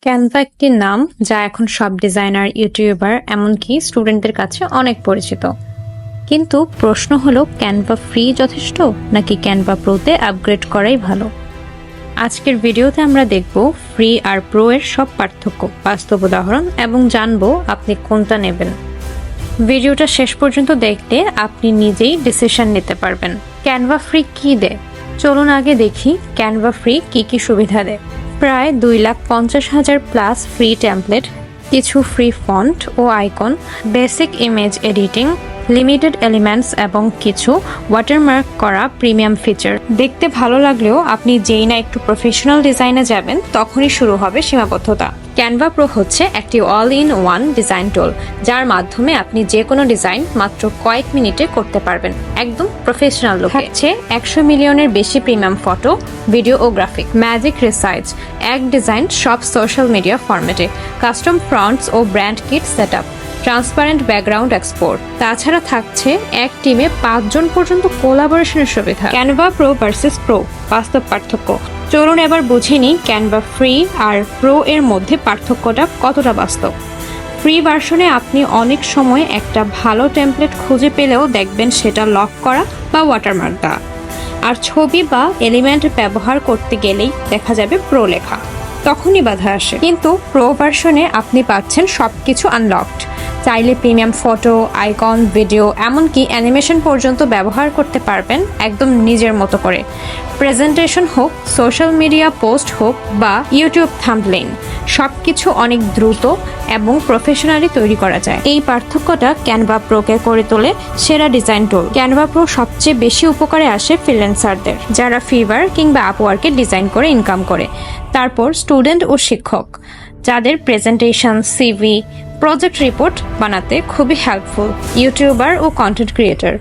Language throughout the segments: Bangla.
ক্যানভা একটি নাম যা এখন সব ডিজাইনার, ইউটিউবার এমনকি স্টুডেন্টদের কাছে অনেক পরিচিত। কিন্তু প্রশ্ন হলো, ক্যানভা ফ্রি যথেষ্ট নাকি ক্যানভা প্রোতে আপগ্রেড করাই ভালো? আজকের ভিডিওতে আমরা দেখব ফ্রি আর প্রো এর সব পার্থক্য, বাস্তব উদাহরণ এবং জানবো আপনি কোনটা নেবেন। ভিডিওটা শেষ পর্যন্ত দেখলে আপনি নিজেই ডিসিশন নিতে পারবেন। ক্যানভা ফ্রি কি দেয়? চলুন আগে দেখি ক্যানভা ফ্রি কি কি সুবিধা দেয়। প্রায় 2,50,000 প্লাস ফ্রি টেমপ্লেট, কিছু ফ্রি ফন্ট ও icon, basic image editing, limited elements এবং কিছু ওয়াটারমার্ক করা প্রিমিয়াম ফিচার। দেখতে ভালো লাগলেও আপনি যেই না একটু প্রফেশনাল ডিজাইনে যাবেন তখনই শুরু হবে সীমাবদ্ধতা। ক্যানভা প্রো হচ্ছে একটি অল ইন ওয়ান ডিজাইন টুল, যার মাধ্যমে আপনি যে কোনো ডিজাইন মাত্র কয়েক মিনিটে করতে পারবেন, একদম প্রফেশনাল লুকে। থাকছে 100 মিলিয়নের বেশি প্রিমিয়াম ফটো, ভিডিও ও গ্রাফিক, ম্যাজিক রিসাইজ, এক ডিজাইন সব সোশ্যাল মিডিয়া ফরম্যাটে, কাস্টম ফ্রন্টস ও brand kit setup, transparent background export. তাছাড়া থাকছে এক টিমে 5 জন পর্যন্ত কোলাবোরেশনের সুবিধা। ক্যানভা প্রো ভার্সেস প্রো, বাস্তব পার্থক্য। চলুন এবার বুঝে নিই ক্যানভা ফ্রি আর প্রো এর মধ্যে পার্থক্যটা কতটা বাস্তব। ফ্রি ভার্সনে আপনি অনেক সময় একটা ভালো টেমপ্লেট খুঁজে পেলেও দেখবেন সেটা লক করা বা ওয়াটারমার্ক দেওয়া, আর ছবি বা এলিমেন্ট ব্যবহার করতে গেলেই দেখা যাবে প্রো লেখা, তখনই বাধা আসে। কিন্তু প্রো ভার্সনে আপনি পাচ্ছেন সবকিছু আনলকড, চাইলে প্রিমিয়াম ফটো, আইকন, ভিডিও এমনকি অ্যানিমেশন পর্যন্ত ব্যবহার করতে পারবেন একদম নিজের মতো করে। প্রেজেন্টেশন হোক, সোশ্যাল মিডিয়া পোস্ট হোক বা ইউটিউব থাম্বনেইল, সবকিছু অনেক দ্রুত এবং প্রফেশনালি তৈরি করা যায়। এই পার্থক্যটা ক্যানভা প্রোকে করে তোলে সেরা ডিজাইন টুল। ক্যানভা প্রো সবচেয়ে বেশি উপকারে আসে ফ্রিল্যান্সারদের, যারা ফিভার কিংবা আপওয়ার্কে ডিজাইন করে ইনকাম করে। তারপর স্টুডেন্ট ও শিক্ষক, যাদের প্রেজেন্টেশন, সিভি, প্রজেক্ট রিপোর্ট বানাতে খুবই হেল্পফুল। ইউটিউবার ও কন্টেন্ট ক্রিয়েটর,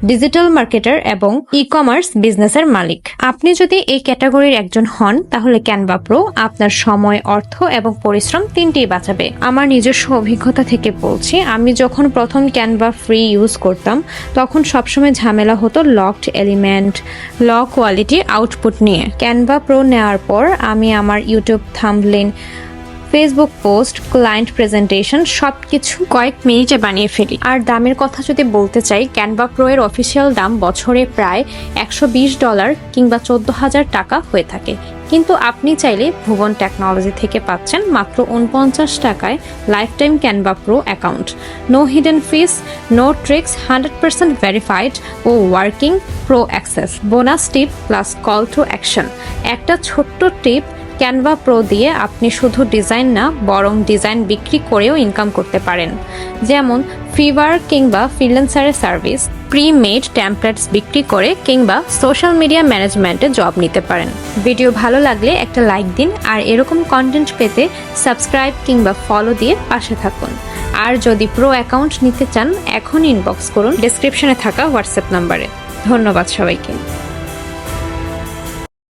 ডিজিটাল মার্কেটার এবং ই কমার্স বিজনেসের মালিক। আপনি যদি এই ক্যাটাগরির একজন হন তাহলে ক্যানভা প্রো আপনার সময়, অর্থ এবং পরিশ্রম তিনটেই বাঁচাবে। আমার নিজস্ব অভিজ্ঞতা থেকে বলছি, আমি যখন প্রথম ক্যানভা ফ্রি ইউজ করতাম তখন সবসময় ঝামেলা হতো locked element, low quality output নিয়ে। ক্যানভা প্রো নেওয়ার পর আমি আমার YouTube thumbnail, Facebook post, client presentation সবকিছু কয়েক মিনিটে বানিয়ে ফেলি। আর দামের কথা যদি বলতে চাই, ক্যানভা প্রো এর অফিসিয়াল দাম বছরে প্রায় $120 কিংবা 14,000 টাকা হয়ে থাকে। কিন্তু আপনি চাইলে ভুবন টেকনোলজি থেকে পাচ্ছেন মাত্র 49 টাকায় lifetime Canva pro account, no hidden fees, no tricks, 100% verified ও working pro access. Bonus tip plus call to action. একটা ছোট্ট টিপ, ক্যানভা প্রো দিয়ে আপনি শুধু ডিজাইন না বরং ডিজাইন বিক্রি করেও ইনকাম করতে পারেন। যেমন ফিভার কিংবা ফ্রিল্যান্সারের সার্ভিস, প্রি মেড টেমপ্লেটস বিক্রি করে কিংবা সোশ্যাল মিডিয়া ম্যানেজমেন্টে জব নিতে পারেন। ভিডিও ভালো লাগলে একটা লাইক দিন, আর এরকম কন্টেন্ট পেতে সাবস্ক্রাইব কিংবা ফলো দিয়ে পাশে থাকুন। আর যদি প্রো অ্যাকাউন্ট নিতে চান এখনই ইনবক্স করুন ডেসক্রিপশনে থাকা হোয়াটসঅ্যাপ নাম্বারে। ধন্যবাদ সবাইকে।